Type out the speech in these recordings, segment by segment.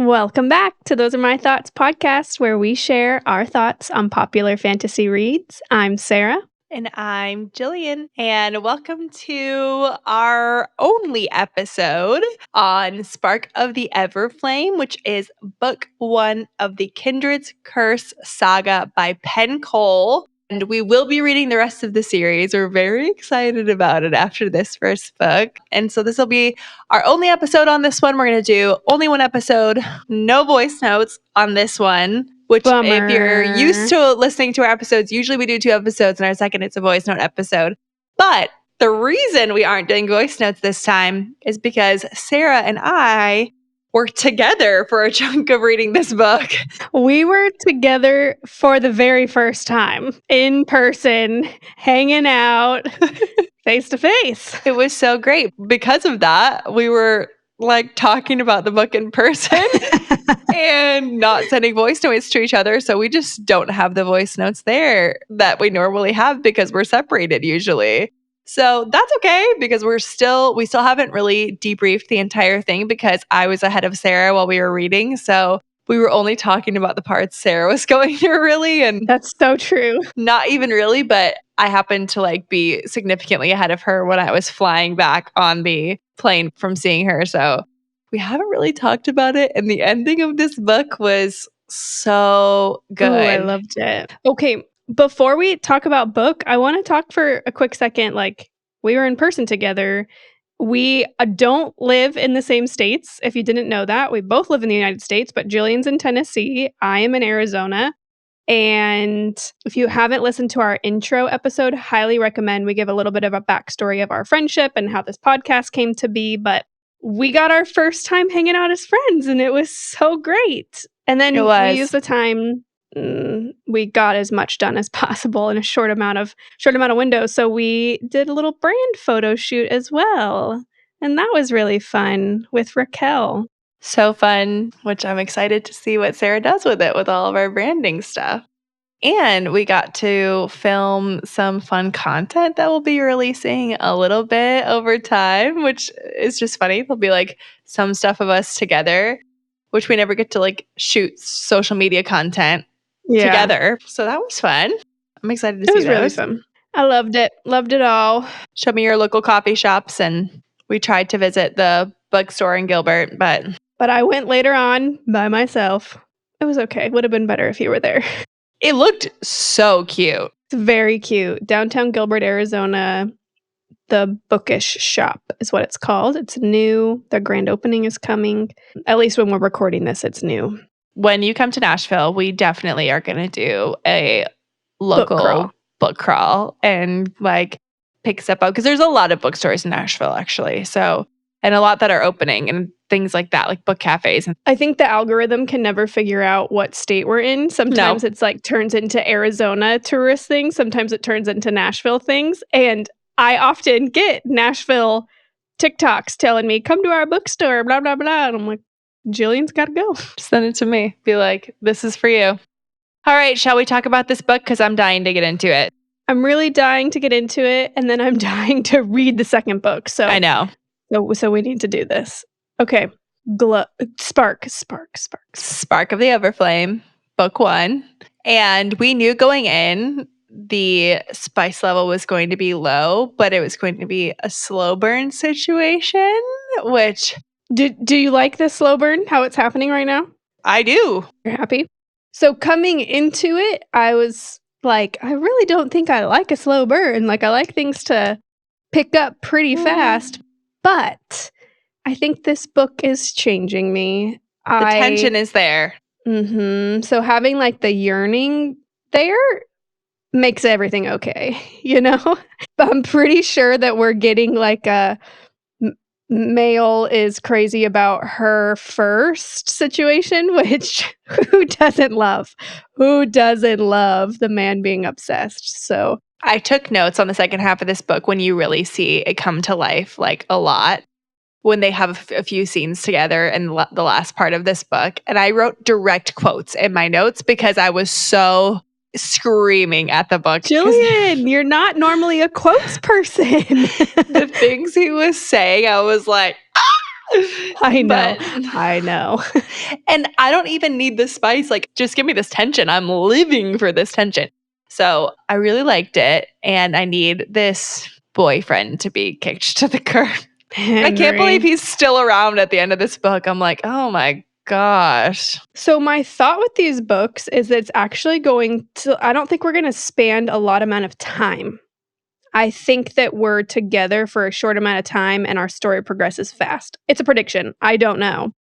Welcome back to Those Are My Thoughts podcast, where we share our thoughts on popular fantasy reads. I'm Sarah. And I'm Jillian, and welcome to our only episode on Spark of the Everflame, which is book 1 of the Kindreds Curse Saga by Penn Cole. And we will be reading the rest of the series. We're very excited about it after this first book. And so this will be our only episode on this one. We're going to do only one episode, no voice notes on this one. Which, Bummer. if you're used to listening to our episodes, usually we do 2 episodes, and our second, it's a voice note episode. But the reason we aren't doing voice notes this time is because Sarah and I were together for a chunk of reading this book. We were together for the very first time, in person, hanging out, face to face. It was so great. Because of that, we were like talking about the book in person and not sending voice notes to each other. So we just don't have the voice notes there that we normally have because we're separated usually. So that's okay because we still haven't really debriefed the entire thing because I was ahead of Sarah while we were reading. So we were only talking about the parts Sarah was going through really. And that's so true. Not even really, but I happened to be significantly ahead of her when I was flying back on the plane from seeing her. So we haven't really talked about it. And the ending of this book was so good. Ooh, I loved it. Okay, before we talk about book, I want to talk for a quick second. We were in person together. We don't live in the same states. If you didn't know that, we both live in the United States, but Jillian's in Tennessee. I am in Arizona. And if you haven't listened to our intro episode, highly recommend. We give a little bit of a backstory of our friendship and how this podcast came to be. But we got our first time hanging out as friends, and it was so great. And then we used the time. We got as much done as possible in a short amount of window. So we did a little brand photo shoot as well. And that was really fun with Raquel. So fun, which I'm excited to see what Sarah does with it with all of our branding stuff. And we got to film some fun content that we'll be releasing a little bit over time, which is just funny. There'll be some stuff of us together, which we never get to shoot social media content together. So that was fun. I'm excited to see those. It was really fun. I loved it. Loved it all. Show me your local coffee shops. And we tried to visit the bookstore in Gilbert, but I went later on by myself. It was okay. Would have been better if you were there. It looked so cute. It's very cute. Downtown Gilbert, Arizona. The Bookish Shop is what it's called. It's new. The grand opening is coming. At least when we're recording this, it's new. When you come to Nashville, we definitely are going to do a local book crawl and pick stuff up because there's a lot of bookstores in Nashville actually. So, and a lot that are opening and things like that, like book cafes. I think the algorithm can never figure out what state we're in. Sometimes it's turns into Arizona tourist things. Sometimes it turns into Nashville things. And I often get Nashville TikToks telling me, come to our bookstore, blah, blah, blah. And I'm like, Jillian's got to go. Send it to me. Be like, this is for you. All right, shall we talk about this book? Because I'm dying to get into it. I'm really dying to get into it. And then I'm dying to read the second book. So I know. So we need to do this. Okay. Spark of the Everflame, book 1. And we knew going in the spice level was going to be low, but it was going to be a slow burn situation, which... Do you like this slow burn, how it's happening right now? I do. You're happy? So coming into it, I was like, I really don't think I like a slow burn. I like things to pick up pretty fast. But I think this book is changing me. The tension is there. Mm-hmm. So having the yearning there makes everything okay, I'm pretty sure that we're getting a male is crazy about her first situation, which who doesn't love the man being obsessed? So I took notes on the second half of this book when you really see it come to life a lot. When they have a few scenes together in the last part of this book. And I wrote direct quotes in my notes because I was so screaming at the book. Jillian, you're not normally a quotes person. The things he was saying, I was like, ah! I know. But I know. and I don't even need the spice. Like, just give me this tension. I'm living for this tension. So I really liked it. And I need this boyfriend to be kicked to the curb. I can't believe Henry. he's still around at the end of this book. I'm like, oh my gosh. So my thought with these books is that it's actually going to I don't think we're gonna span a lot amount of time. I think that we're together for a short amount of time and our story progresses fast. It's a prediction. I don't know.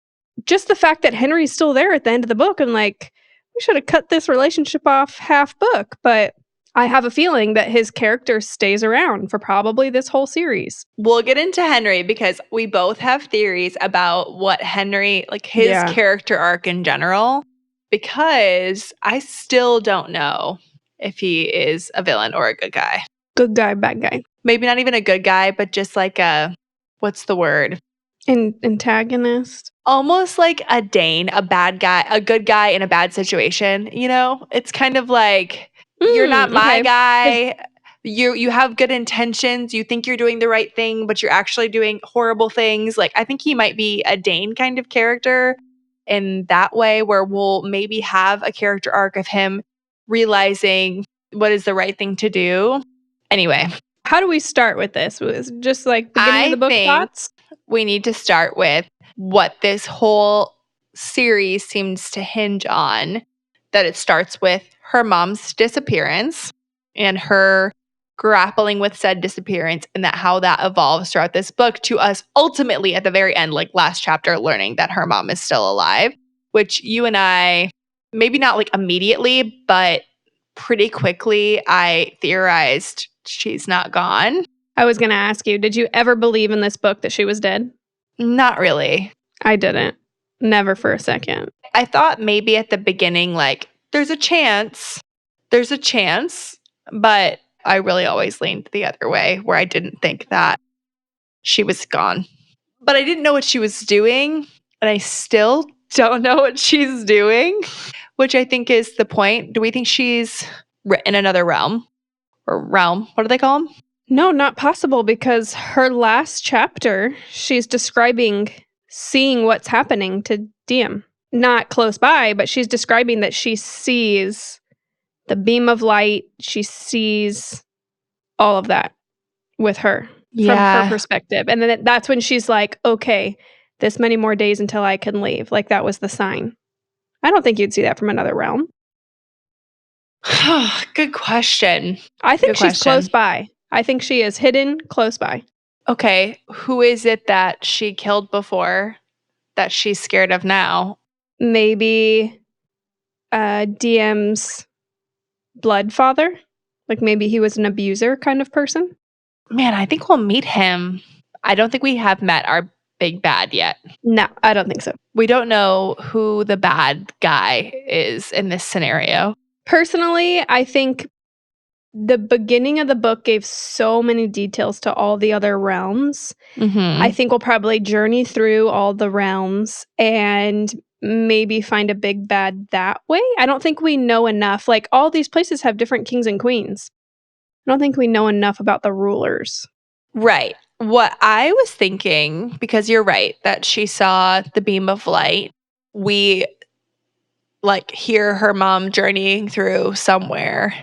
Just the fact that Henry's still there at the end of the book, I'm like, we should have cut this relationship off half book, but I have a feeling that his character stays around for probably this whole series. We'll get into Henry because we both have theories about what Henry, like his Yeah. character arc in general, because I still don't know if he is a villain or a good guy. Good guy, bad guy. Maybe not even a good guy, but just like what's the word? Antagonist. Almost like a Dane, a bad guy, a good guy in a bad situation, you know? It's kind of like, you're not my Okay. guy. You have good intentions. You think you're doing the right thing, but you're actually doing horrible things. Like, I think he might be a Dane kind of character in that way, where we'll maybe have a character arc of him realizing what is the right thing to do. Anyway, How do we start with this? Was it just like beginning of the I book think thoughts? we need to start with what this whole series seems to hinge on, that it starts with her mom's disappearance and her grappling with said disappearance, and that how that evolves throughout this book to us ultimately at the very end, like last chapter, learning that her mom is still alive, which you and I, maybe not like immediately, but pretty quickly, I theorized she's not gone. I was going to ask you, did you ever believe in this book that she was dead? Not really. I didn't. Never for a second. I thought maybe at the beginning, like, there's a chance, but I really always leaned the other way, where I didn't think that she was gone. But I didn't know what she was doing, and I still don't know what she's doing, which I think is the point. Do we think she's in another realm? Or realm? What do they call them? No, not possible because her last chapter, she's describing seeing what's happening to Diem. Not close by, but she's describing that she sees the beam of light. She sees all of that with her from her perspective. And then that's when she's like, okay, this many more days until I can leave. Like that was the sign. I don't think you'd see that from another realm. Good question. I think Good she's question. close by. I think she is hidden close by. Okay, who is it that she killed before that she's scared of now? Maybe DM's blood father. Like maybe he was an abuser kind of person. Man, I think we'll meet him. I don't think we have met our big bad yet. No, I don't think so. We don't know who the bad guy is in this scenario. Personally, I think the beginning of the book gave so many details to all the other realms. I think we'll probably journey through all the realms and maybe find a big bad that way. I don't think we know enough. Like all these places have different kings and queens. I don't think we know enough about the rulers. Right. What I was thinking, because you're right, that she saw the beam of light. We like hear her mom journeying through somewhere,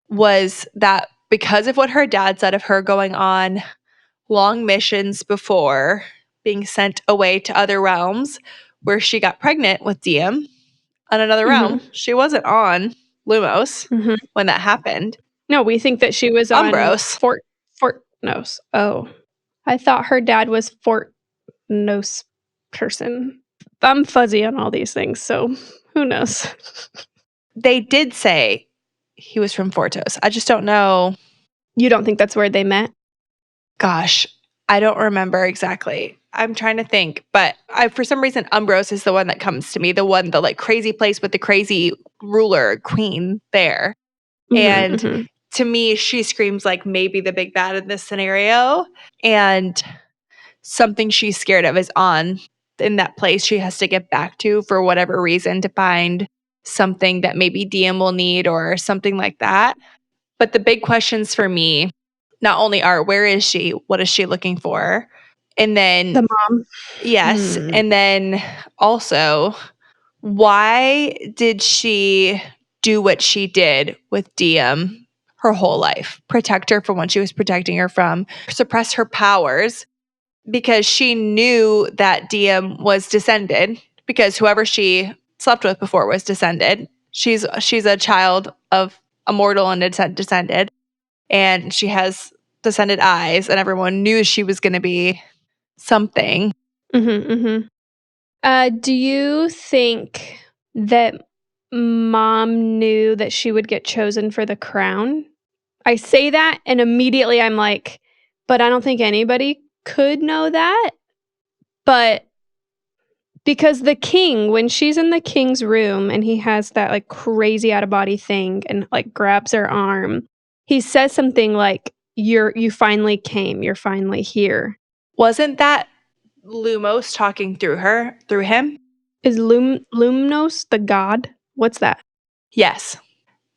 was that because of what her dad said of her going on long missions before, being sent away to other realms, where she got pregnant with Diem on another realm. She wasn't on Lumos when that happened. No, we think that she was on Umbros. Fortnos. Oh, I thought her dad was Fortnos person. I'm fuzzy on all these things, so who knows? They did say he was from Fortos. I just don't know. You don't think that's where they met? Gosh, I don't remember exactly. I'm trying to think, but for some reason, Umbros is the one that comes to me. The like crazy place with the crazy ruler queen there. And to me, she screams like maybe the big bad in this scenario. And something she's scared of is in that place she has to get back to for whatever reason to find something that maybe Diem will need or something like that. But the big questions for me not only are, where is she? What is she looking for? And then The mom. yes, and then also, why did she do what she did with Diem her whole life? Protect her from what she was protecting her from, suppress her powers, because she knew that Diem was descended, because whoever she slept with before was descended. She's a child of a mortal and descended, and she has descended eyes, and everyone knew she was going to be something. Do you think that mom knew that she would get chosen for the crown? I say that and immediately I'm like, but I don't think anybody could know that. But because the king, when she's in the king's room and he has that like crazy out of body thing and like grabs her arm, he says something like, you finally came, you're finally here. Wasn't that Lumos talking through him? Is Lumnos the god? What's that? Yes.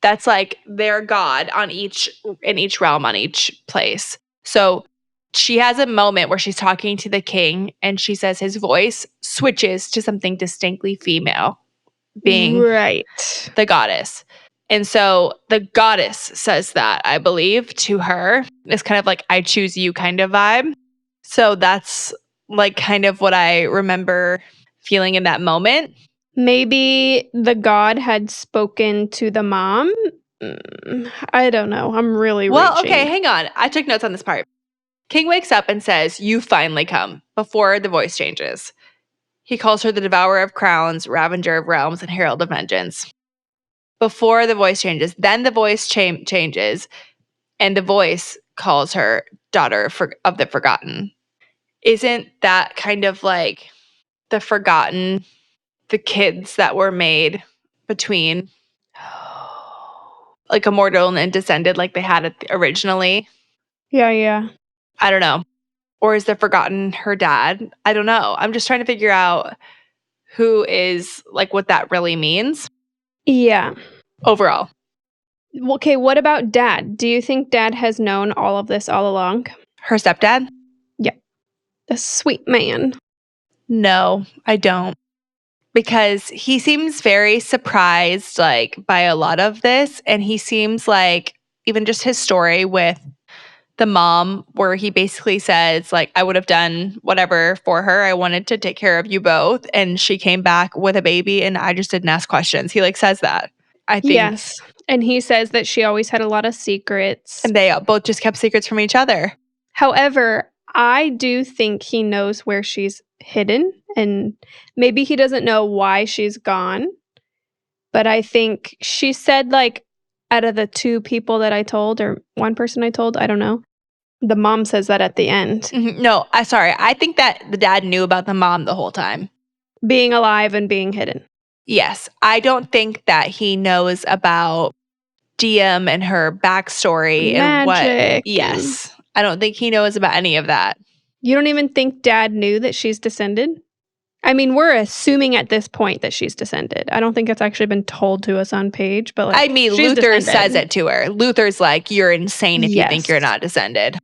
That's like their god in each realm, on each place. So she has a moment where she's talking to the king and she says his voice switches to something distinctly female, being Right. the goddess. And so the goddess says that, I believe, to her. It's kind of like, I choose you kind of vibe. So that's like kind of what I remember feeling in that moment. Maybe the god had spoken to the mom? I don't know. I'm really Well, reaching. okay, hang on. I took notes on this part. King wakes up and says, "You finally come," before the voice changes. He calls her the devourer of crowns, ravager of realms, and herald of vengeance. Before the voice changes, then the voice changes, and the voice calls her daughter of the forgotten. Isn't that kind of like the forgotten, the kids that were made between like immortal and descended like they had it originally? Yeah. I don't know. Or is the forgotten her dad? I don't know. I'm just trying to figure out who is like what that really means Yeah. overall. Okay, what about dad? Do you think dad has known all of this all along? Her stepdad? Yeah. The sweet man. No, I don't. Because he seems very surprised like by a lot of this, and he seems like even just his story with the mom, where he basically says like, I would have done whatever for her. I wanted to take care of you both, and she came back with a baby and I just didn't ask questions. He like says that. I think. Yes. And he says that she always had a lot of secrets. And they both just kept secrets from each other. However, I do think he knows where she's hidden, and maybe he doesn't know why she's gone. But I think she said, like, out of the 2 people that I told, or 1 person I told, I don't know. The mom says that at the end. No, sorry. I think that the dad knew about the mom the whole time. Being alive and being hidden. Yes. I don't think that he knows about Diem and her backstory and what. Magic. Yes. I don't think he knows about any of that. You don't even think dad knew that she's descended? I mean, we're assuming at this point that she's descended. I don't think it's actually been told to us on page, but like, I mean, she's Luther descended. says it to her. Luther's like, you're insane if you think you're Yes. not descended.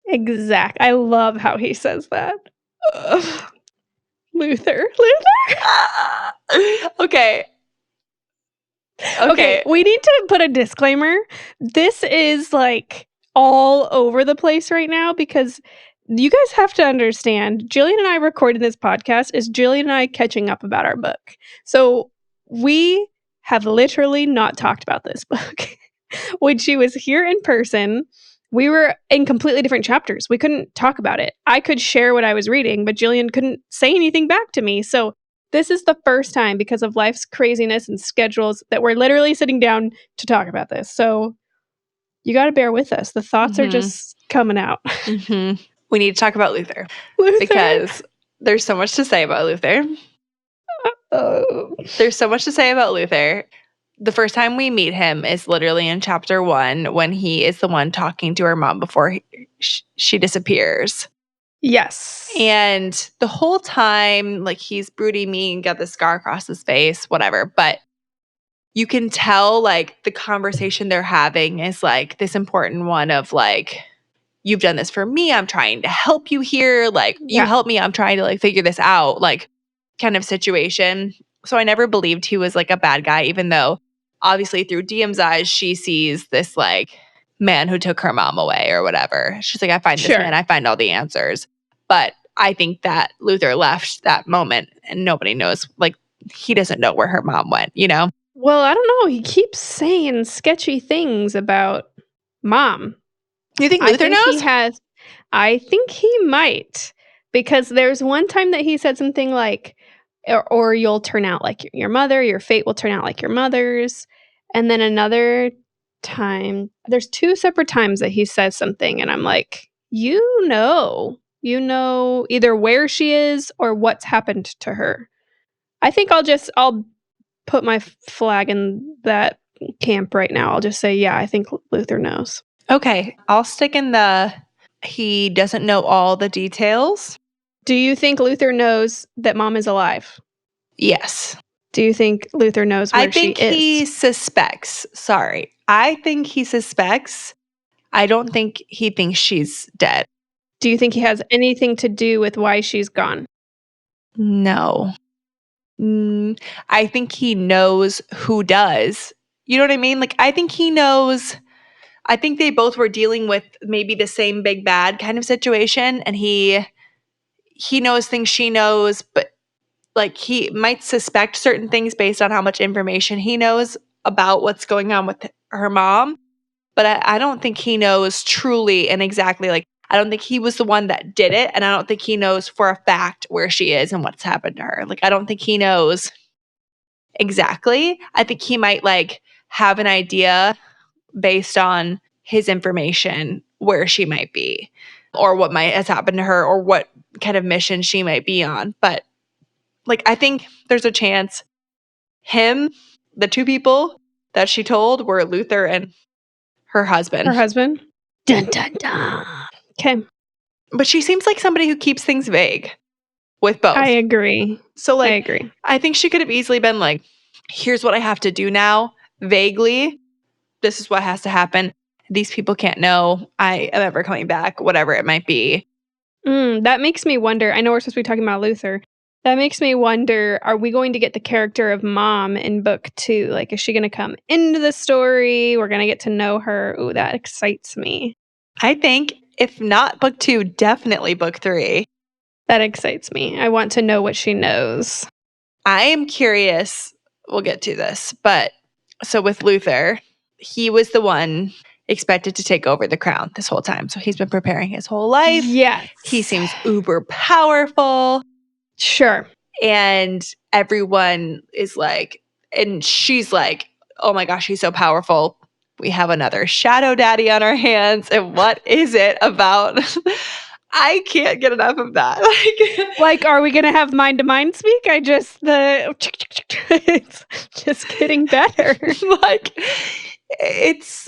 Exact. I love how he says that. Luther. Okay. Okay, we need to put a disclaimer. This is like all over the place right now because you guys have to understand, Jillian and I recording this podcast is Jillian and I catching up about our book. So we have literally not talked about this book. When she was here in person, we were in completely different chapters. We couldn't talk about it. I could share what I was reading, but Jillian couldn't say anything back to me. So this is the first time, because of life's craziness and schedules, that we're literally sitting down to talk about this. So you got to bear with us. The thoughts are just coming out. We need to talk about Luther. Because there's so much to say about Luther. There's so much to say about Luther. The first time we meet him is literally in chapter 1 when he is the one talking to her mom before she disappears. Yes. And the whole time, like, he's broody mean, got the scar across his face, whatever. But you can tell, like, the conversation they're having is, like, this important one of, like, you've done this for me. I'm trying to help you here. Like, you Yeah. help me. I'm trying to like figure this out, like kind of situation. So I never believed he was like a bad guy, even though obviously through Diem's eyes, she sees this like man who took her mom away or whatever. She's like, I find this man, I find all the answers. But I think that Luther left that moment and nobody knows, like, he doesn't know where her mom went, you know? Well, I don't know. He keeps saying sketchy things about mom. You think I Luther think he knows? has I think he might, because there's one time that he said something like, or you'll turn out like your mother, your fate will turn out like your mother's. And then another time, there's 2 separate times that he says something, and I'm like, you know either where she is or what's happened to her. I think I'll put my flag in that camp right now. I'll just say, yeah, I think Luther knows. Okay, I'll stick in the he doesn't know all the details. Do you think Luther knows that mom is alive? Yes. Do you think Luther knows I where she think he is? suspects. Sorry. I think he suspects. I don't think he thinks she's dead. Do you think he has anything to do with why she's gone? No. I think he knows who does. You know what I mean? Like, I think he knows. I think they both were dealing with maybe the same big bad kind of situation, and he knows things she knows, but like he might suspect certain things based on how much information he knows about what's going on with her mom. But I don't think he knows truly and exactly, like, I don't think he was the one that did it, and I don't think he knows for a fact where she is and what's happened to her. Like, I don't think he knows exactly. I think he might like have an idea based on his information where she might be or what might has happened to her or what kind of mission she might be on. But like, I think there's a chance the 2 people that she told were Luther and her husband. Her husband? Dun, dun, dun. Okay. But she seems like somebody who keeps things vague with both. I agree. So like, I agree. I think she could have easily been like, here's what I have to do now, vaguely. This is what has to happen. These people can't know I am ever coming back, whatever it might be. That makes me wonder. I know we're supposed to be talking about Luther. That makes me wonder, are we going to get the character of mom in book 2? Like, is she going to come into the story? We're going to get to know her. Ooh, that excites me. I think if not book 2, definitely book 3. That excites me. I want to know what she knows. I am curious. We'll get to this. But so with Luther, he was the one expected to take over the crown this whole time. So he's been preparing his whole life. Yes. He seems uber powerful. Sure. And everyone is like, and she's like, oh my gosh, he's so powerful. We have another shadow daddy on our hands. And what is it about? I can't get enough of that. Like, are we gonna have mind to mind speak? It's just getting better. Like, it's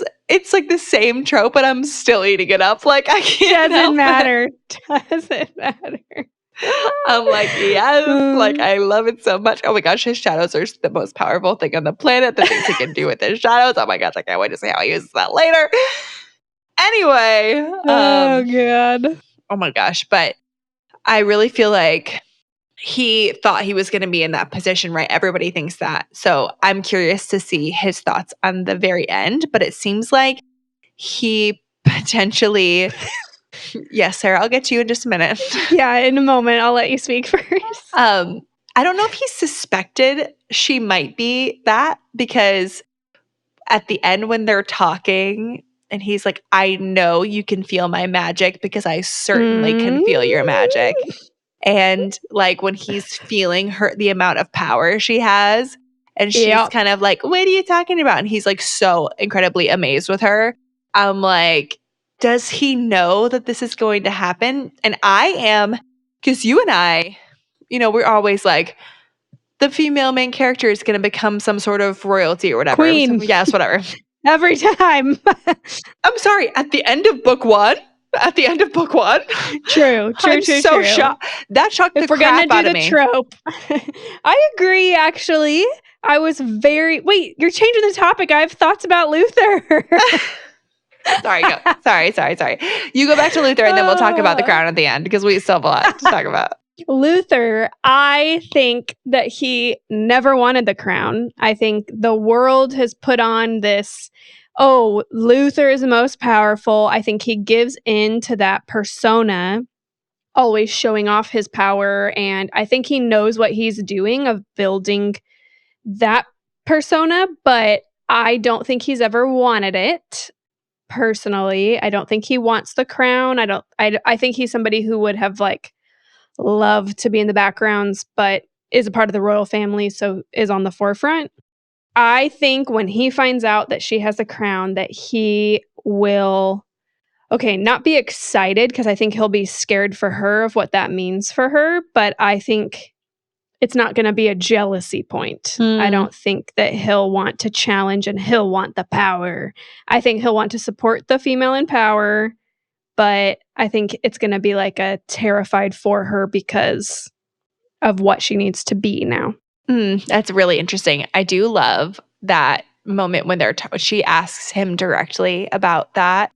like the same trope, but I'm still eating it up. Like, I can't. Doesn't matter. Doesn't matter. I'm like, yes, like I love it so much. Oh my gosh, his shadows are the most powerful thing on the planet. The things he can do with his shadows. Oh my gosh, I can't wait to see how he uses that later. Anyway, Oh god. oh my gosh, but I really feel like he thought he was going to be in that position, right? Everybody thinks that. So I'm curious to see his thoughts on the very end, but it seems like he potentially yes, Sarah, I'll get to you in just a minute. Yeah, in a moment. I'll let you speak first. I don't know if he suspected she might be that, because at the end when they're talking and he's like, I know you can feel my magic because I certainly can feel your magic. And like when he's feeling the amount of power she has, and she's kind of like, what are you talking about? And he's like so incredibly amazed with her. I'm like, does he know that this is going to happen? And I am, because you and I, you know, we're always like, the female main character is going to become some sort of royalty or whatever. Queen. So, yes, whatever. Every time. I'm sorry, at the end of book 1? True. I'm so shocked. That shocked the crap out of me. If we're gonna do the trope. I agree, actually. I was wait, you're changing the topic. I have thoughts about Luther. Sorry, go. Sorry. You go back to Luther and then we'll talk about the crown at the end because we still have a lot to talk about. Luther, I think that he never wanted the crown. I think the world has put on this, oh, Luther is the most powerful. I think he gives in to that persona, always showing off his power. And I think he knows what he's doing of building that persona, but I don't think he's ever wanted it. Personally, I don't think he wants the crown. I think he's somebody who would have like loved to be in the backgrounds, but is a part of the royal family, so is on the forefront. I think when he finds out that she has the crown, that he will, okay, not be excited because I think he'll be scared for her of what that means for her, but I think it's not going to be a jealousy point. I don't think that he'll want to challenge and he'll want the power. I think he'll want to support the female in power, but I think it's going to be like a terrified for her because of what she needs to be now. That's really interesting. I do love that moment when she asks him directly about that,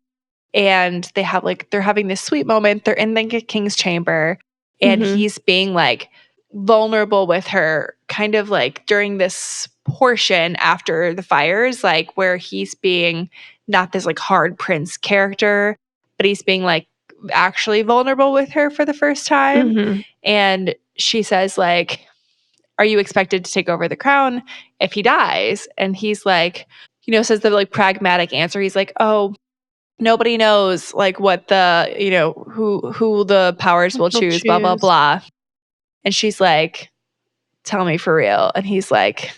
and they're having this sweet moment. They're in the king's chamber, and he's being like vulnerable with her, kind of like during this portion after the fires, like where he's being not this like hard prince character, but he's being like actually vulnerable with her for the first time. And she says like, are you expected to take over the crown if he dies? And he's like, says the like pragmatic answer. He's like, oh, nobody knows like what the, who the powers will choose, blah, blah, blah. And she's like, tell me for real. And he's like,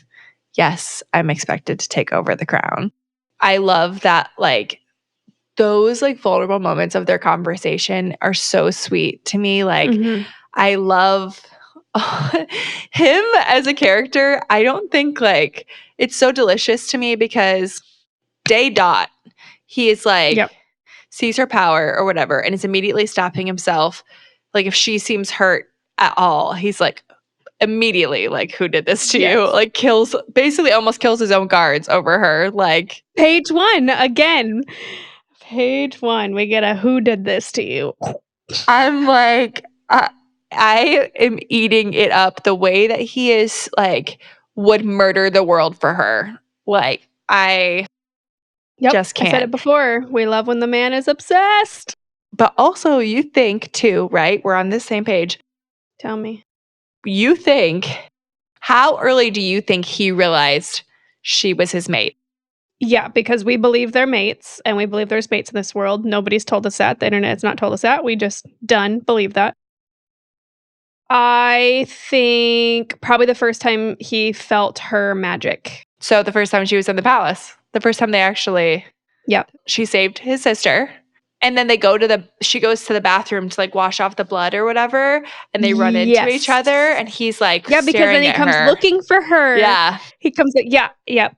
yes, I'm expected to take over the crown. I love that, like, those like vulnerable moments of their conversation are so sweet to me. Like, I love him as a character. I don't think like it's so delicious to me because day dot, he is like, sees her power or whatever, and is immediately stopping himself. Like, if she seems hurt at all, he's like, immediately like, who did this to you? Like, basically almost kills his own guards over her. Like, page 1 again. Page 1, we get a who did this to you. I'm like, I am eating it up the way that he is like would murder the world for her. Like, I just can't. I said it before. We love when the man is obsessed. But also you think too, right? We're on this same page. Tell me. You think, how early do you think he realized she was his mate? Yeah, because we believe they're mates, and we believe there's mates in this world. Nobody's told us that. The internet's not told us that. We just believe that. I think probably the first time he felt her magic. So the first time she was in the palace. The first time they actually... Yep. She saved his sister. And then she goes to the bathroom to like wash off the blood or whatever, and they run into each other, and he's like, because then he comes looking for her. Yeah. He comes like,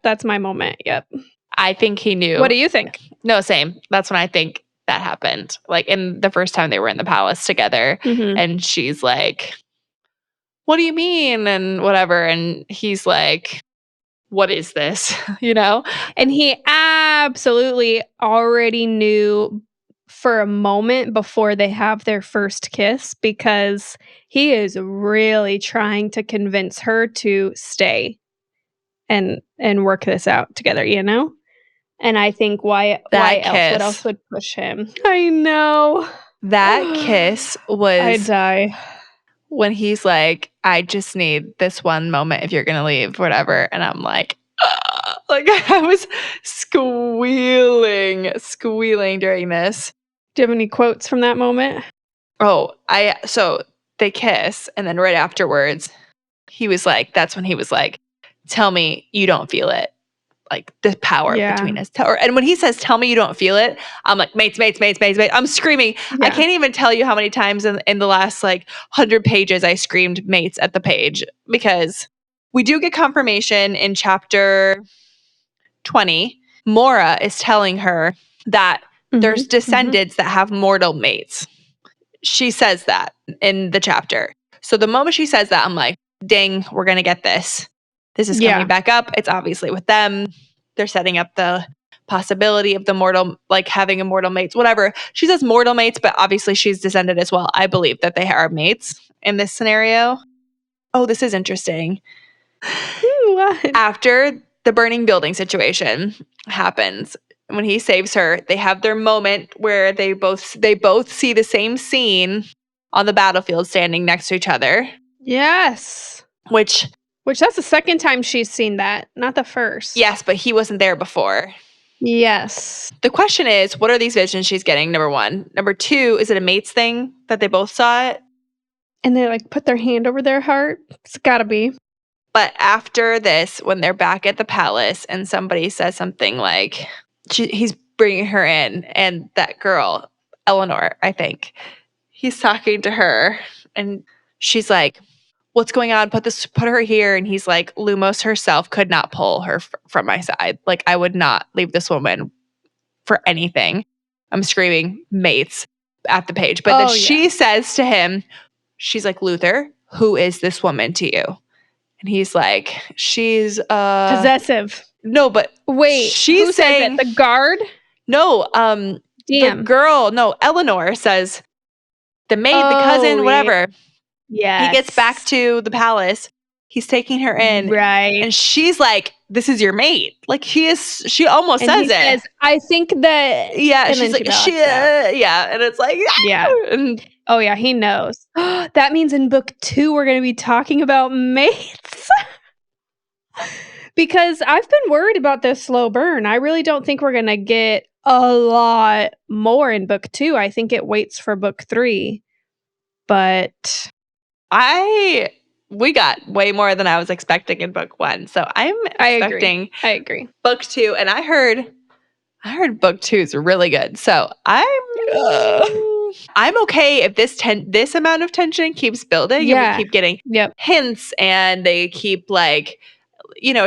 that's my moment. Yep. I think he knew. What do you think? No, same. That's when I think that happened. Like, in the first time they were in the palace together, and she's like, what do you mean? And whatever. And he's like, what is this? And he absolutely already knew for a moment before they have their first kiss, because he is really trying to convince her to stay and work this out together, And I think what else would push him? I know. That kiss was... I die. When he's like, I just need this one moment if you're going to leave, whatever. And I'm like, like I was squealing during this. Do you have any quotes from that moment? Oh, so they kiss, and then right afterwards, he was like, that's when he was like, tell me you don't feel it. Like, the power between us. And when he says, tell me you don't feel it, I'm like, mates. I'm screaming. I can't even tell you how many times in the last like 100 pages I screamed mates at the page, because we do get confirmation in chapter 20. Mora is telling her that there's descendants that have mortal mates. She says that in the chapter. So the moment she says that, I'm like, dang, we're going to get this. This is coming back up. It's obviously with them. They're setting up the possibility of the mortal, like having immortal mates, whatever. She says mortal mates, but obviously she's descended as well. I believe that they are mates in this scenario. Oh, this is interesting. What? After the burning building situation happens, when he saves her, they have their moment where they both see the same scene on the battlefield standing next to each other. Yes. Which that's the second time she's seen that, not the first. Yes, but he wasn't there before. Yes. The question is, what are these visions she's getting? Number one. Number two, is it a mates thing that they both saw it? And they like put their hand over their heart. It's gotta be. But after this, when they're back at the palace and somebody says something like, he's bringing her in, and that girl, Eleanor, I think, he's talking to her, and she's like, what's going on? Put her here. And he's like, Lumos herself could not pull her from my side. Like, I would not leave this woman for anything. I'm screaming mates at the page. But then she says to him, she's like, Luther, who is this woman to you? And he's like, she's possessive. No, but wait, she's who saying says it? The guard? No, Damn. the girl, no, Eleanor says the maid, the cousin, whatever. Yeah. He gets back to the palace. He's taking her in. Right. And she's like, this is your mate. Like, she almost and says he it. Says, I think that. Yeah, she's like, yeah. And it's like, yeah. And, oh, yeah, he knows. That means in book 2, we're going to be talking about mates. Because I've been worried about this slow burn. I really don't think we're going to get a lot more in book 2. I think it waits for book 3. But we got way more than I was expecting in book 1. So I'm expecting I agree. book 2. And I heard book 2 is really good. So I'm okay if this amount of tension keeps building. Yeah. And we keep getting hints, and they keep like,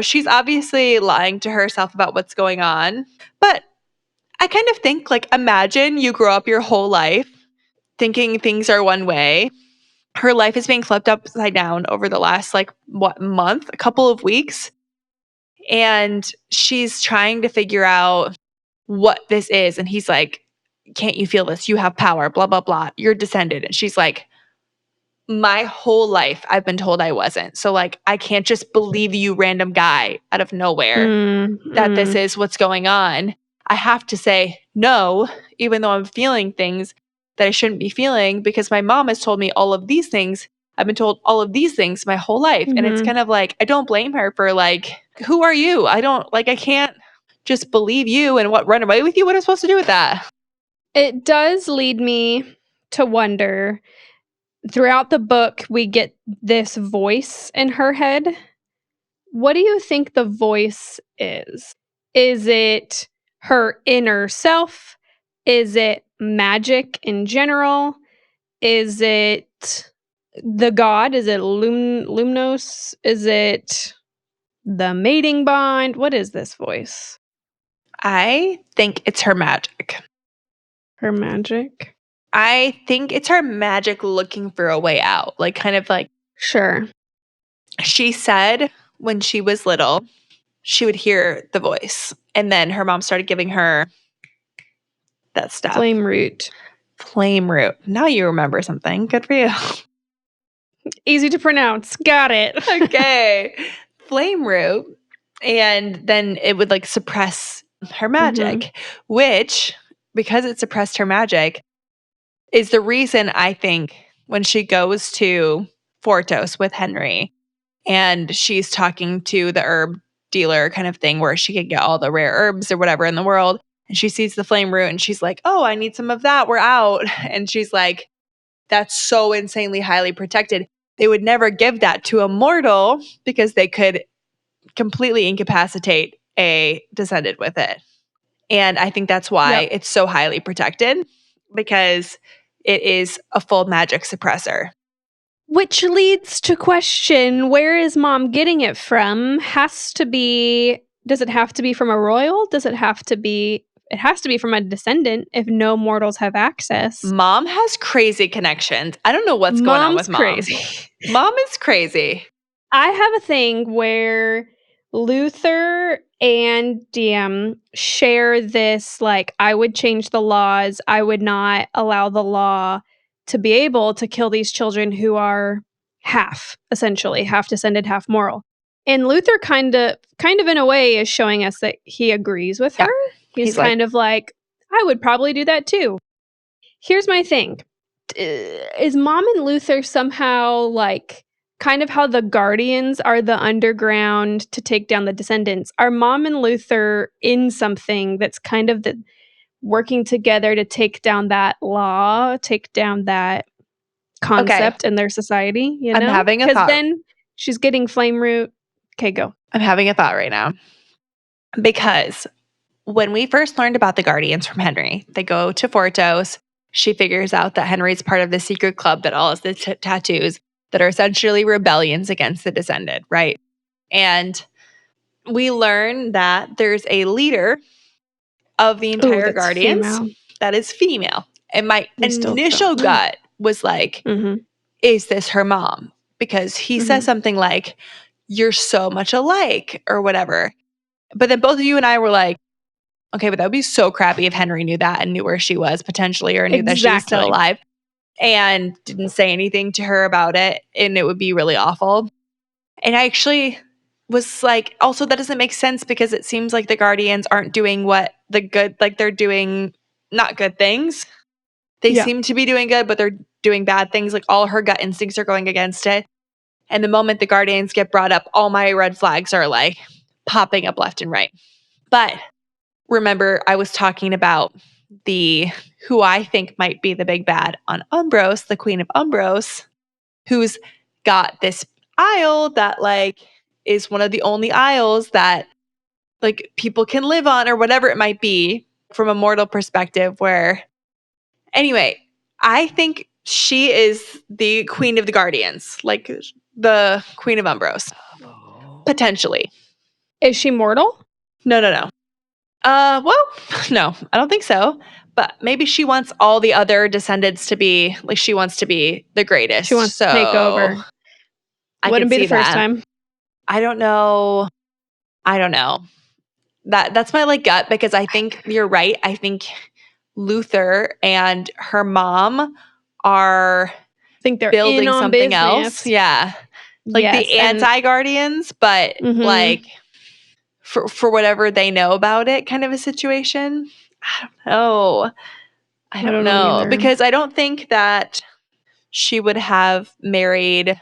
she's obviously lying to herself about what's going on. But I kind of think, like, imagine you grow up your whole life thinking things are one way. Her life is being flipped upside down over the last, like, month, a couple of weeks. And she's trying to figure out what this is. And he's like, can't you feel this? You have power, blah, blah, blah. You're descended. And she's like, my whole life I've been told I wasn't. So, like, I can't just believe you, random guy out of nowhere, that this is what's going on. I have to say no, even though I'm feeling things that I shouldn't be feeling, because my mom has told me all of these things. I've been told all of these things my whole life. And it's kind of like, I don't blame her for, like, who are you? I can't just believe you and run away with you. What am I supposed to do with that? It does lead me to wonder, throughout the book, we get this voice in her head. What do you think the voice is? Is it her inner self? Is it magic in general? Is it the god? Is it Lumnos? Is it the mating bond? What is this voice? I think it's her magic. Her magic? I think it's her magic looking for a way out. Like, kind of like... Sure. She said when she was little, she would hear the voice. And then her mom started giving her that stuff. Flame root. Flame root. Now you remember something. Good for you. Easy to pronounce. Got it. Okay. Flame root. And then it would, like, suppress her magic, which, because it suppressed her magic, is the reason, I think, when she goes to Fortos with Henry and she's talking to the herb dealer kind of thing, where she could get all the rare herbs or whatever in the world, and she sees the flame root and she's like, oh, I need some of that. We're out. And she's like, that's so insanely highly protected. They would never give that to a mortal because they could completely incapacitate a descendant with it. And I think that's why it's so highly protected, because it is a full magic suppressor. Which leads to question, where is mom getting it from? Does it have to be from a royal? It has to be from a descendant if no mortals have access. Mom has crazy connections. I don't know what's going on with mom. Crazy. Mom is crazy. I have a thing where Luther and share this, like, I would change the laws. I would not allow the law to be able to kill these children who are half, essentially, half descended, half moral. And Luther kind of in a way is showing us that he agrees with her. Yeah. He's He's like, kind of like, I would probably do that too. Here's my thing. Is Mom and Luther somehow like kind of how the Guardians are the underground to take down the Descendants? Are Mom and Luther in something that's kind of the working together to take down that law, take down that okay, concept in their society, you I'm know? having a Because thought. then she's getting flame root. Okay, go. I'm having a thought right now. Because when we first learned about the Guardians from Henry, they go to Fortos. She figures out that Henry's part of the secret club that all has the tattoos that are essentially rebellions against the Descended, right? And we learn that there's a leader of the Ooh, entire that's Guardians female. that is female. And my I still initial don't know. gut was like, Mhm. is this her mom? Because he says Mhm. something like, you're so much alike or whatever. But then both of you and I were like, okay, but that would be so crappy if Henry knew that and knew where she was potentially, or knew that she was still Exactly. alive and didn't say anything to her about it. And it would be really awful. And I actually was like, also, that doesn't make sense because it seems like the Guardians aren't doing what the good, like they're doing not good things. They Yeah. seem to be doing good, but they're doing bad things. Like all her gut instincts are going against it. And the moment the Guardians get brought up, all my red flags are like popping up left and right. But remember, I was talking about who I think might be the big bad on Umbros, the Queen of Umbros, who's got this isle that like is one of the only isles that like people can live on or whatever it might be from a mortal perspective. Where anyway, I think she is the Queen of the Guardians, like the Queen of Umbros, potentially. Is she mortal? No. Well, no, I don't think so. But maybe she wants all the other descendants to be like she wants to be the greatest. She wants to take So over. I Wouldn't could be the see first that. time. I don't know. I don't know. That's my like gut because I think you're right. I think Luther and her mom are I think they're in building on something else. business. Yeah. Like Yes, the and anti-guardians, but mhm. like for whatever they know about it kind of a situation. I don't know. I I don't don't know know either. because I don't think that she would have married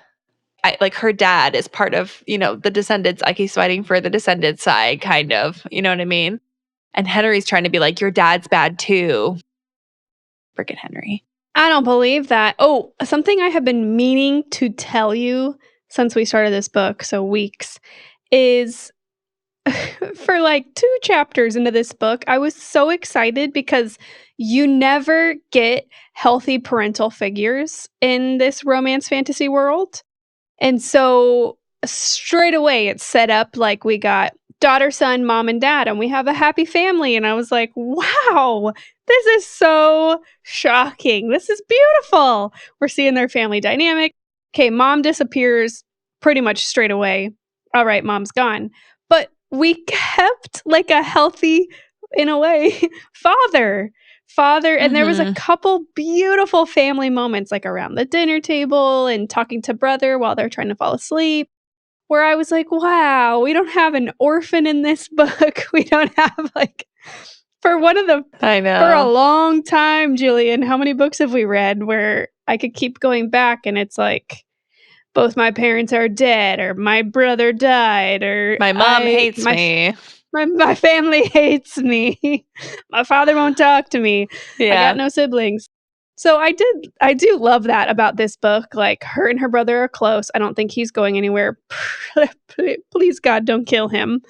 like her dad is part of, the descendants, like he's fighting for the descendant side kind of, you know what I mean? And Henry's trying to be like, your dad's bad too. Freaking Henry. I don't believe that. Oh, something I have been meaning to tell you since we started this book, so weeks, is for like 2 chapters into this book, I was so excited because you never get healthy parental figures in this romance fantasy world. And so straight away it's set up like we got daughter, son, mom, and dad, and we have a happy family. And I was like, wow, this is so shocking. This is beautiful. We're seeing their family dynamic. Okay, mom disappears pretty much straight away. All right, mom's gone. But we kept like a healthy, in a way, father and there was a Mm-hmm. couple beautiful family moments like around the dinner table and talking to brother while they're trying to fall asleep, where I was like, wow, we don't have an orphan in this book. We don't have like for one of the I for a know. long time, Jillian, how many books have we read where I could keep going back and it's like both my parents are dead or my brother died or My mom hates my me. my family hates me. My father won't talk to me. I got Yeah. no siblings. So I do love that about this book. Like her and her brother are close. I don't think he's going anywhere. Please God, don't kill him.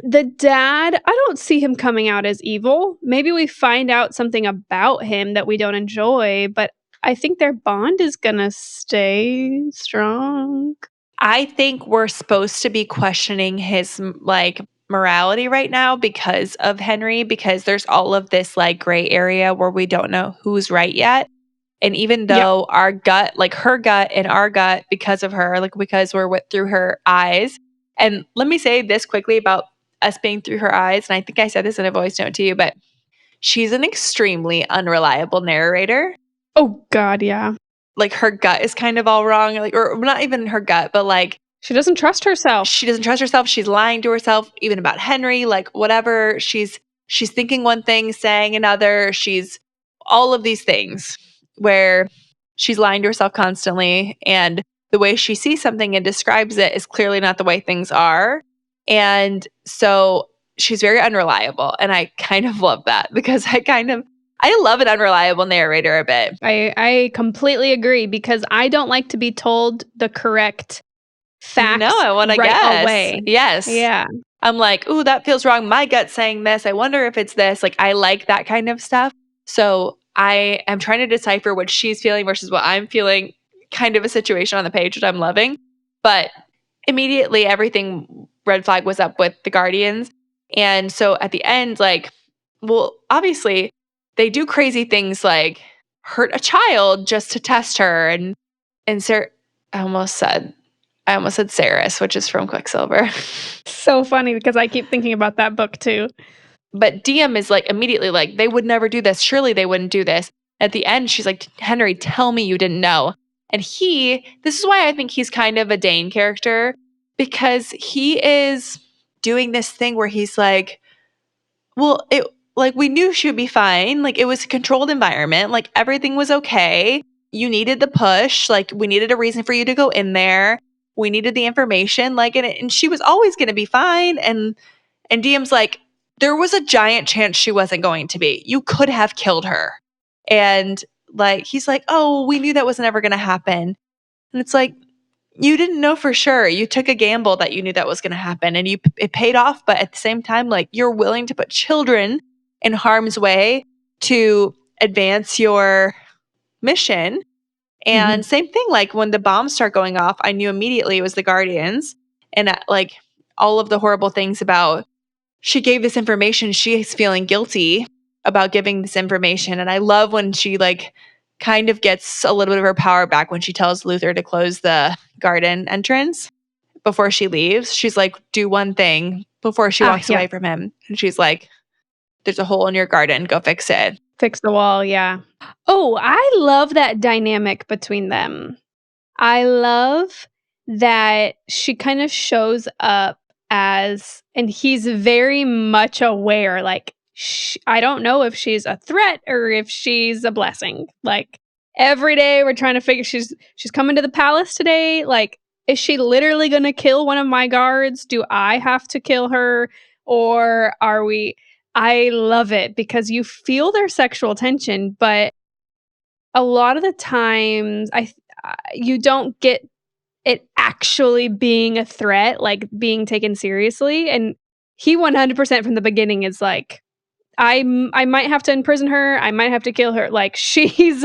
The dad, I don't see him coming out as evil. Maybe we find out something about him that we don't enjoy, but I think their bond is gonna stay strong. I think we're supposed to be questioning his like morality right now because of Henry, because there's all of this like gray area where we don't know who's right yet. And even Yep. though our gut, like her gut and our gut, because of her, like because we're through her eyes, And let me say this quickly about us being through her eyes. And I think I said this in a voice note to you, but she's an extremely unreliable narrator. Oh God, yeah. Like her gut is kind of all wrong. Like, or not even her gut, but like She doesn't trust herself. she doesn't trust herself. She's lying to herself, even about Henry, like whatever. She's thinking one thing, saying another. She's all of these things where she's lying to herself constantly. And the way she sees something and describes it is clearly not the way things are. And so she's very unreliable. And I kind of love that because I love an unreliable narrator a bit. I completely agree because I don't like to be told the correct facts No, I want to right guess. away. Yes. Yeah. I'm like, ooh, that feels wrong. My gut's saying this. I wonder if it's this. Like, I like that kind of stuff. So I am trying to decipher what she's feeling versus what I'm feeling, kind of a situation on the page, which I'm loving. But immediately, everything red flag was up with the Guardians. And so at the end, like, well, obviously, they do crazy things like hurt a child just to test her. And Sarah, I almost said Saris, which is from Quicksilver. So funny because I keep thinking about that book too. But Diem is like immediately like, they would never do this. Surely they wouldn't do this. At the end, she's like, Henry, tell me you didn't know. And this is why I think he's kind of a Dane character, because he is doing this thing where he's like, well, we knew she would be fine. Like, it was a controlled environment. Like, everything was okay. You needed the push. Like, we needed a reason for you to go in there. We needed the information. Like, and she was always going to be fine. And Diem's like, there was a giant chance she wasn't going to be. You could have killed her. And like, he's like, oh, we knew that was never going to happen. And it's like, you didn't know for sure. You took a gamble that you knew that was going to happen, and it paid off. But at the same time, like, you're willing to put children in harm's way to advance your mission. And same thing, like when the bombs start going off, I knew immediately it was the Guardians, and like all of the horrible things about she gave this information. She's feeling guilty about giving this information, and I love when she like kind of gets a little bit of her power back when she tells Luther to close the garden entrance before she leaves. She's like, do one thing before she walks away from him. And she's like, there's a hole in your garden. Go fix it. Fix the wall, yeah. Oh, I love that dynamic between them. I love that she kind of shows up and he's very much aware, like, I don't know if she's a threat or if she's a blessing. Like, every day we're trying to figure, she's coming to the palace today. Like, is she literally going to kill one of my guards? Do I have to kill her? Or are we... I love it because you feel their sexual tension, but a lot of the times you don't get it actually being a threat, like being taken seriously. And he 100% from the beginning is like, I might have to imprison her. I might have to kill her. Like, she's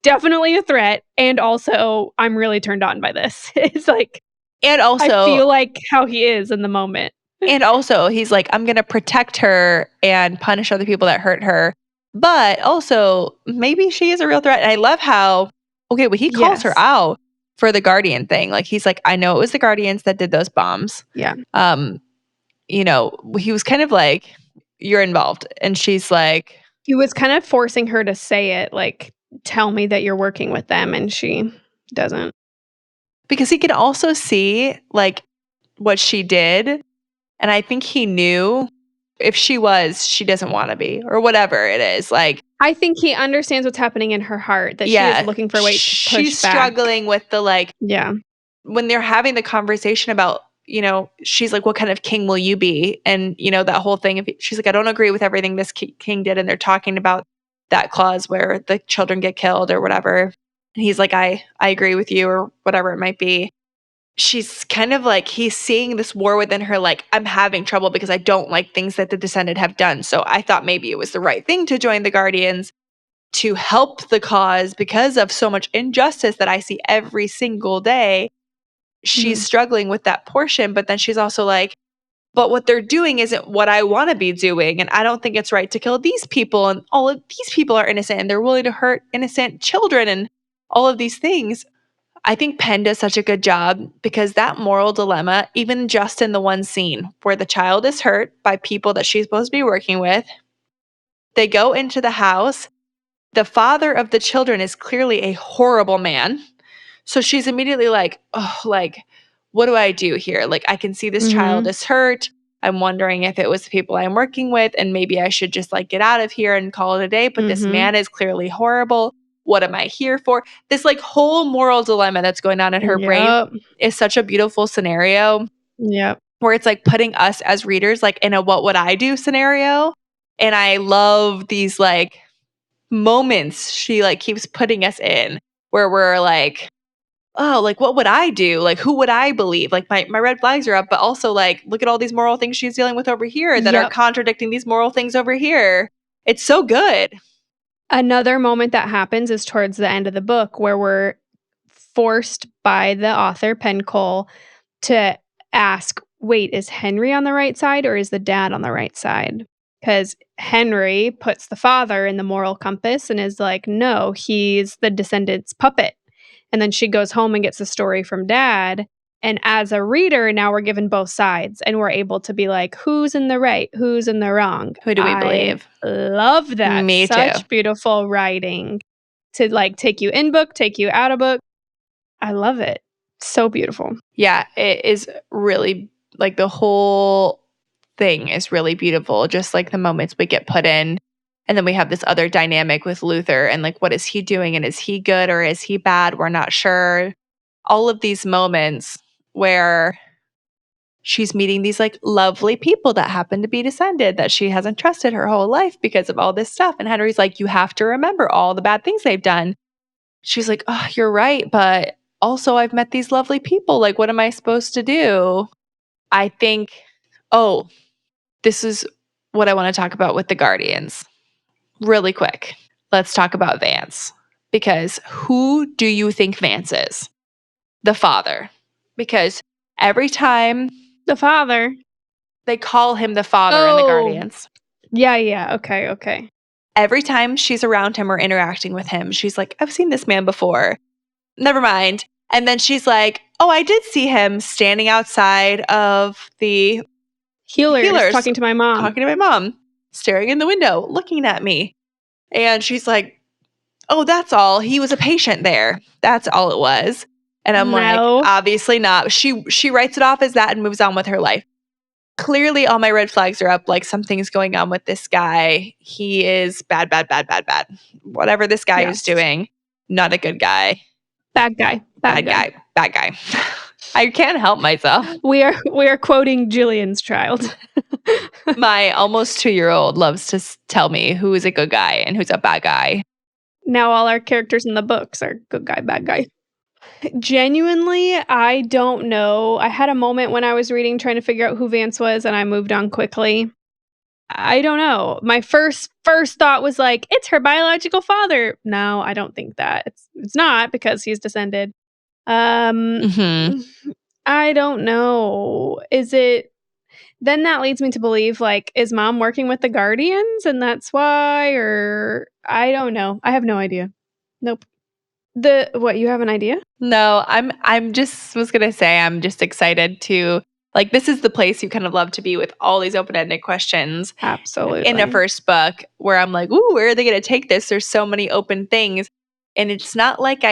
definitely a threat. And also, I'm really turned on by this. It's like, and also, I feel like how he is in the moment. And also, he's like, I'm going to protect her and punish other people that hurt her. But also, maybe she is a real threat. And I love how, he calls her out for the Guardian thing. Like, he's like, I know it was the Guardians that did those bombs. Yeah. He was kind of like, you're involved. And she's like... He was kind of forcing her to say it, like, tell me that you're working with them. And she doesn't. Because he can also see, like, what she did. And I think he knew if she doesn't want to be, or whatever it is. Like, I think he understands what's happening in her heart, that she is looking for a way to push back. She's struggling with the, like, when they're having the conversation about, she's like, what kind of king will you be? And, that whole thing. She's like, I don't agree with everything this king did. And they're talking about that clause where the children get killed or whatever. And he's like, I agree with you, or whatever it might be. She's kind of like, he's seeing this war within her, like, I'm having trouble because I don't like things that the Descendant have done. So I thought maybe it was the right thing to join the Guardians to help the cause because of so much injustice that I see every single day. She's struggling with that portion, but then she's also like, but what they're doing isn't what I want to be doing. And I don't think it's right to kill these people. And all of these people are innocent and they're willing to hurt innocent children and all of these things. I think Penn does such a good job because that moral dilemma, even just in the one scene where the child is hurt by people that she's supposed to be working with, they go into the house. The father of the children is clearly a horrible man. So she's immediately like, oh, like, what do I do here? Like, I can see this child is hurt. I'm wondering if it was the people I'm working with and maybe I should just like get out of here and call it a day. But this man is clearly horrible. What am I here for? This like whole moral dilemma that's going on in her brain is such a beautiful scenario. Yep. Where it's like putting us as readers like in a what would I do scenario. And I love these like moments she like keeps putting us in where we're like, oh, like what would I do? Like who would I believe? Like my red flags are up, but also like look at all these moral things she's dealing with over here that are contradicting these moral things over here. It's so good. Another moment that happens is towards the end of the book where we're forced by the author, Penn Cole, to ask, wait, is Henry on the right side or is the dad on the right side? Because Henry puts the father in the moral compass and is like, no, he's the descendant's puppet. And then she goes home and gets the story from dad. And as a reader, now we're given both sides and we're able to be like, who's in the right? Who's in the wrong? Who do we believe? Love that. Me Such too. beautiful writing to like take you in book, take you out of book. I love it. So beautiful. Yeah, it is really like the whole thing is really beautiful. Just like the moments we get put in. And then we have this other dynamic with Luther and like, what is he doing? And is he good or is he bad? We're not sure. All of these moments where she's meeting these like lovely people that happen to be descended that she hasn't trusted her whole life because of all this stuff. And Henry's like, you have to remember all the bad things they've done. She's like, oh, you're right. But also I've met these lovely people. Like, what am I supposed to do? I think, oh, this is what I want to talk about with the Guardians. Really quick, let's talk about Vance. Because who do you think Vance is? The father. Because every time The father. they call him the father in the Guardians. Yeah. Okay. Every time she's around him or interacting with him, she's like, I've seen this man before. Never mind. And then she's like, oh, I did see him standing outside of the Healers talking to my mom. Staring in the window, looking at me. And she's like, oh, that's all. He was a patient there. That's all it was. And I'm like, obviously not. She writes it off as that and moves on with her life. Clearly, all my red flags are up. Like something's going on with this guy. He is bad. Whatever this guy is doing, not a good guy. Bad guy. I can't help myself. We are quoting Jillian's child. My almost 2-year-old loves to tell me who is a good guy and who's a bad guy. Now all our characters in the books are good guy, bad guy. Genuinely, I don't know. I had a moment when I was reading trying to figure out who Vance was and I moved on quickly. I don't know. My first thought was like, it's her biological father. No, I don't think that. It's not because he's descended. I don't know. Is it? Then that leads me to believe, like, is mom working with the Guardians and that's why? Or I don't know. I have no idea. Nope. What, you have an idea? No, I'm just was gonna say I'm just excited to like this is the place you kind of love to be with all these open-ended questions. Absolutely. In a first book where I'm like, ooh, where are they gonna take this? There's so many open things. And it's not like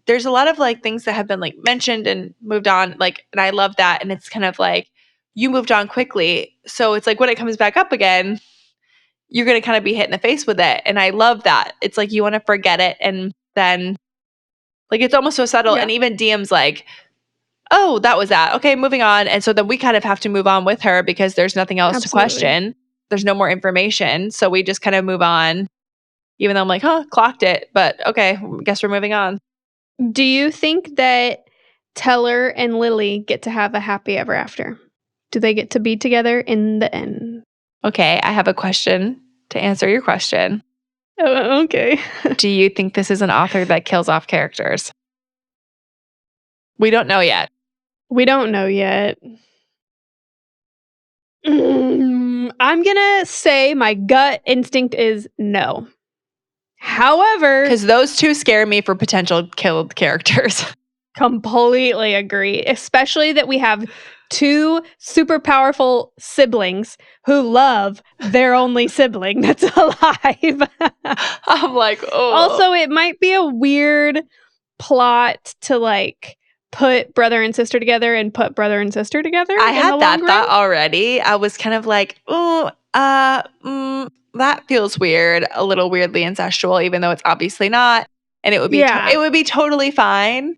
there's a lot of like things that have been like mentioned and moved on, like, and I love that. And it's kind of like you moved on quickly. So it's like when it comes back up again, you're gonna kind of be hit in the face with it. And I love that. It's like you want to forget it and then like it's almost so subtle. Yeah. And even DM's like, oh, that was that. Okay, moving on. And so then we kind of have to move on with her because there's nothing else to question. There's no more information. So we just kind of move on. Even though I'm like, clocked it. But okay, guess we're moving on. Do you think that Teller and Lily get to have a happy ever after? Do they get to be together in the end? Okay, I have a question to answer your question. Oh, okay. Do you think this is an author that kills off characters? We don't know yet. I'm going to say my gut instinct is no. However, because those two scare me for potential killed characters. Completely agree, especially that we have 2 super powerful siblings who love their only sibling that's alive. I'm like, oh. Also, it might be a weird plot to, like, put brother and sister together and put brother and sister together I in the had long that run. thought already. I was kind of like, oh, that feels weird, a little weirdly incestual, even though it's obviously not. And it would be Yeah. it would be totally fine,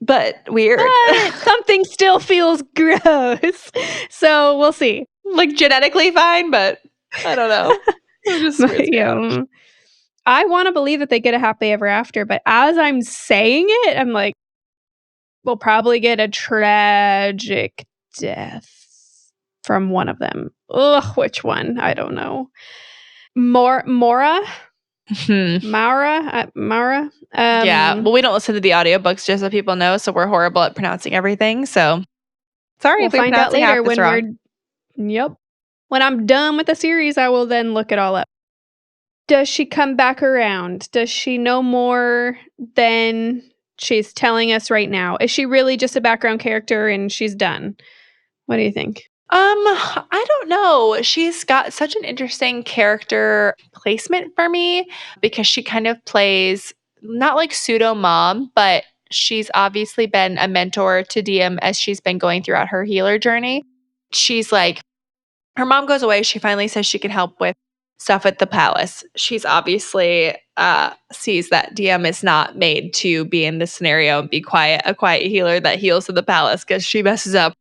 but weird. But something still feels gross. So, we'll see. Like genetically fine, but I don't know. It just But, weirds me out. yeah. I wanna believe that they get a happy ever after, but as I'm saying it, I'm like, we'll probably get a tragic death from one of them. Ugh, which one? I don't know. Mora? Mara? Yeah. Well, we don't listen to the audiobooks just so people know, so we're horrible at pronouncing everything. So sorry We'll if we're find out pronouncing half later this when we're wrong. Yep. When I'm done with the series, I will then look it all up. Does she come back around? Does she know more than she's telling us right now? Is she really just a background character and she's done? What do you think? I don't know. She's got such an interesting character placement for me because she kind of plays not like pseudo mom, but she's obviously been a mentor to DM as she's been going throughout her healer journey. She's like, her mom goes away. She finally says she can help with stuff at the palace. She's obviously sees that DM is not made to be in this scenario and be a quiet healer that heals in the palace because she messes up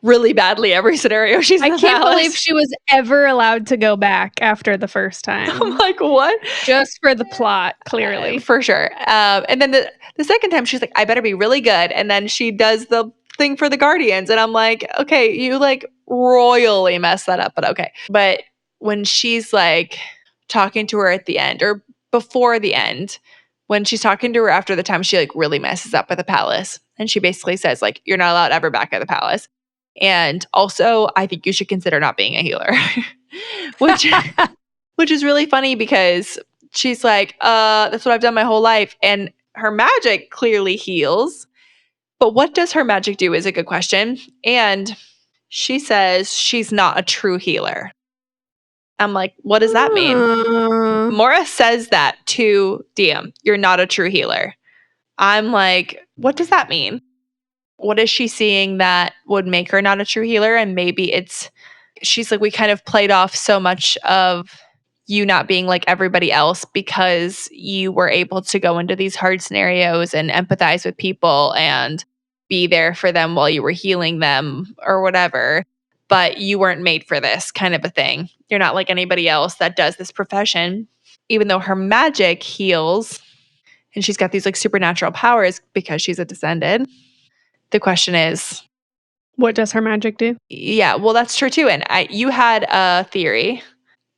really badly every scenario she's in I the can't believe palace. she was ever allowed to go back after the first I'm time. like, what? Just for the plot, clearly. For sure. And then the second time she's like, I better be really good. And then she does the thing for the Guardians. And I'm like, okay, you like royally messed that up, but okay. But when she's like talking to her at the end or before the end, when she's talking to her after the time she like really messes up at the palace. And she basically says, like, you're not allowed ever back at the palace. And also, I think you should consider not being a healer. which which is really funny because she's like, that's what I've done my whole life. And her magic clearly heals. But what does her magic do is a good question. And she says she's not a true healer. I'm like, what does that mean? Mora says that to DM. You're not a true healer. I'm like, what does that mean? What is she seeing that would make her not a true healer? And maybe she's like, we kind of played off so much of you not being like everybody else because you were able to go into these hard scenarios and empathize with people and be there for them while you were healing them or whatever. But you weren't made for this kind of a thing. You're not like anybody else that does this profession. Even though her magic heals and she's got these like supernatural powers because she's a descendant. The question is, What does her magic do? yeah, well, that's true too. And you had a theory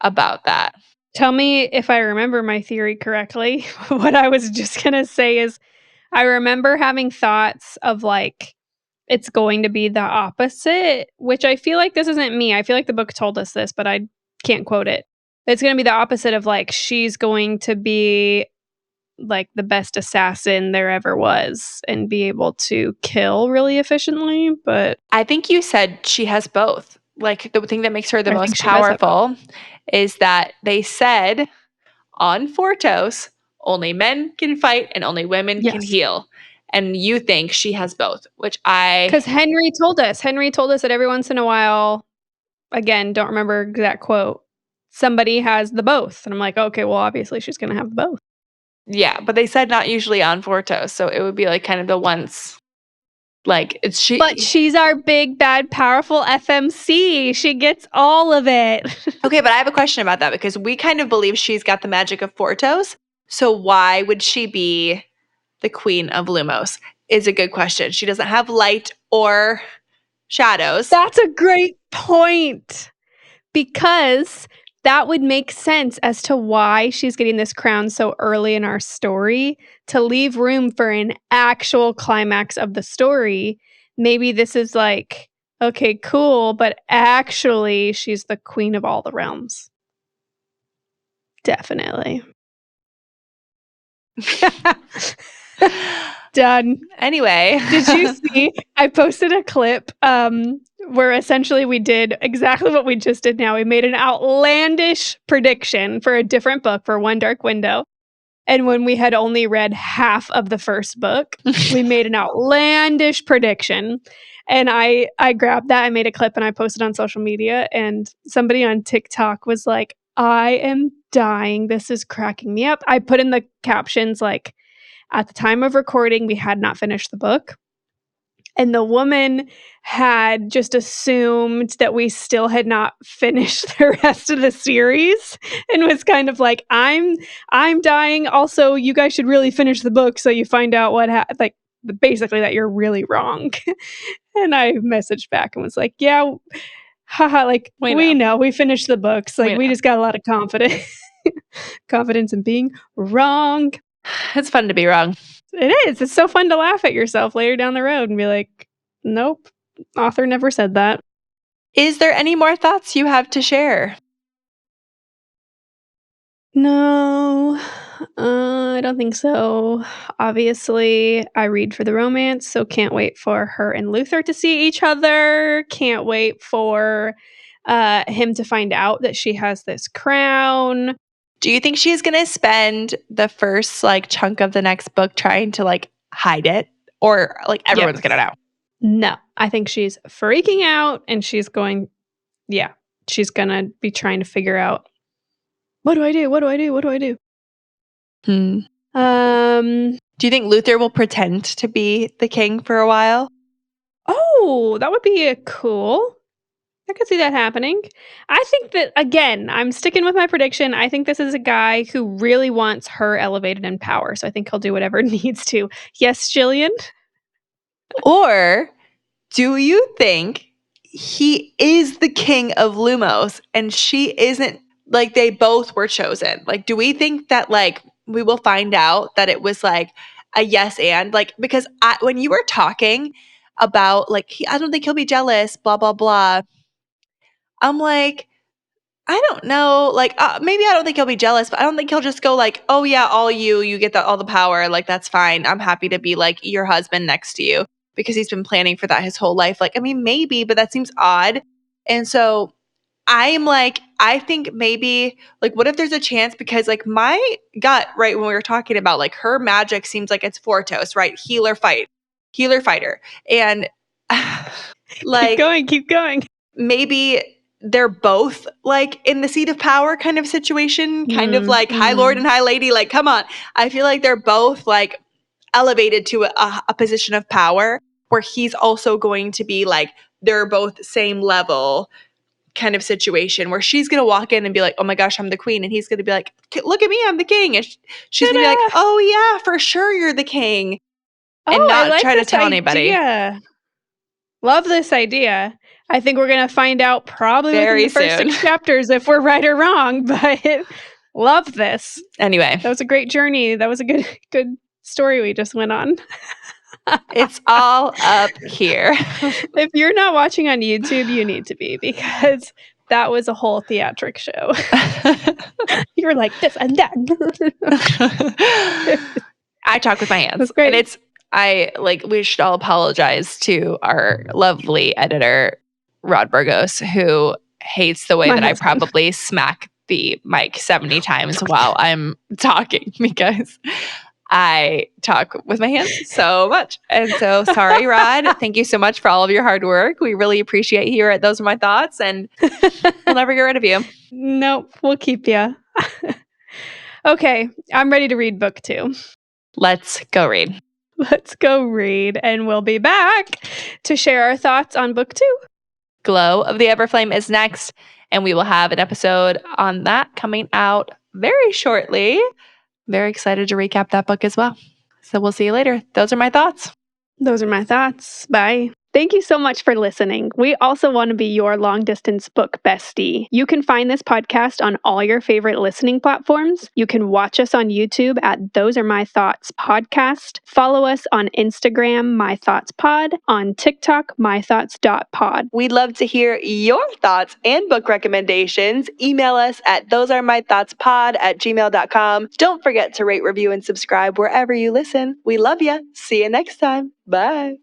about that. Tell me if I remember my theory correctly. What I was just going to say is I remember having thoughts of like, it's going to be the opposite, which I feel like this isn't me. I feel like the book told us this, but I can't quote it. It's going to be the opposite of like, she's going to be like the best assassin there ever was and be able to kill really efficiently. But I think you said she has both. Like the thing that makes her the I think most she does have both. powerful is that they said on Fortos, only men can fight and only women can Yes. heal. And you think she has both, which I. Because Henry told us. Henry told us that every once in a while, again, don't remember exact quote, somebody has the both. And I'm like, okay, well, obviously she's going to have both. Yeah, but they said not usually on Fortos. So it would be like kind of the once. Like it's she. But she's our big, bad, powerful FMC. She gets all of it. Okay, but I have a question about that because we kind of believe she's got the magic of Fortos. So why would she be the queen of Lumos? Is a good question. She doesn't have light or shadows. That's a great point. Because that would make sense as to why she's getting this crown so early in our story to leave room for an actual climax of the story. Maybe this is like, okay, cool, but actually she's the queen of all the realms. Definitely. Done. Anyway. Did you see? I posted a clip where essentially we did exactly what we just did now. We made an outlandish prediction for a different book for One Dark Window. And when we had only read half of the first book, we made an outlandish prediction. And I grabbed that, I made a clip, and I posted on social media. And somebody on TikTok was like, I am dying. This is cracking me up. I put in the captions like, at the time of recording, we had not finished the book. And the woman had just assumed that we still had not finished the rest of the series and was kind of like, I'm dying. Also, you guys should really finish the book so you find out what happened. Like, basically that you're really wrong. And I messaged back and was like, yeah, haha, like, we know. We finished the books. Like, we just got a lot of confidence. Confidence in being wrong. It's fun to be wrong. It is. It's so fun to laugh at yourself later down the road and be like, nope, author never said that. Is there any more thoughts you have to share? No, I don't think so. Obviously, I read for the romance, so can't wait for her and Luther to see each other. Can't wait for him to find out that she has this crown. Do you think she's going to spend the first like chunk of the next book trying to like hide it, or like everyone's going to know? No, I think she's freaking out and she's going to be trying to figure out, what do I do? What do I do? What do I do? Do you think Luther will pretend to be the king for a while? Oh, that would be cool. I could see that happening. I think that, again, I'm sticking with my prediction. I think this is a guy who really wants her elevated in power. So I think he'll do whatever needs to. Yes, Jillian? Or do you think he is the king of Lumos and she isn't, like they both were chosen? Like, do we think that like we will find out that it was like a yes and? Like, because when you were talking about like, I don't think he'll be jealous, blah, blah, blah. I'm like, I don't know. Like, maybe I don't think he'll be jealous, but I don't think he'll just go like, oh yeah, all you get all the power. Like, that's fine. I'm happy to be like your husband next to you, because he's been planning for that his whole life. Like, I mean, maybe, but that seems odd. And so I'm like, I think maybe like, what if there's a chance? Because like my gut, right, when we were talking about like her magic seems like it's Fortos, right? Healer fighter. And like, Keep going. Maybe they're both like in the seat of power kind of situation, kind of like High Lord and High Lady. Like, come on. I feel like they're both like elevated to a position of power where he's also going to be like, they're both same level kind of situation where she's going to walk in and be like, oh my gosh, I'm the queen. And he's going to be like, look at me, I'm the king. And she's going to be like, oh yeah, for sure you're the king. And not try to tell anybody. Love this idea. I think we're going to find out probably within the first 6 chapters if we're right or wrong, but love this. Anyway. That was a great journey. That was a good story we just went on. It's all up here. If you're not watching on YouTube, you need to be, because that was a whole theatric show. You were like this and that. I talk with my hands. That's great. And we should all apologize to our lovely editor, Rod Burgos, who hates the way that I probably smack the mic 70 times while I'm talking, because I talk with my hands so much. And so sorry, Rod. Thank you so much for all of your hard work. We really appreciate you here at Those Are My Thoughts, and we'll never get rid of you. Nope, we'll keep you. Okay, I'm ready to read book 2. Let's go read. Let's go read, and we'll be back to share our thoughts on book 2. Glow of the Everflame is next, and we will have an episode on that coming out very shortly. Very excited to recap that book as well. So we'll see you later. Those are my thoughts. Those are my thoughts. Bye. Thank you so much for listening. We also want to be your long distance book bestie. You can find this podcast on all your favorite listening platforms. You can watch us on YouTube at Those Are My Thoughts Podcast. Follow us on Instagram, My Thoughts Pod, on TikTok, mythoughts.pod. We'd love to hear your thoughts and book recommendations. Email us at thosearemythoughtspod@gmail.com. Don't forget to rate, review, and subscribe wherever you listen. We love you. See you next time. Bye.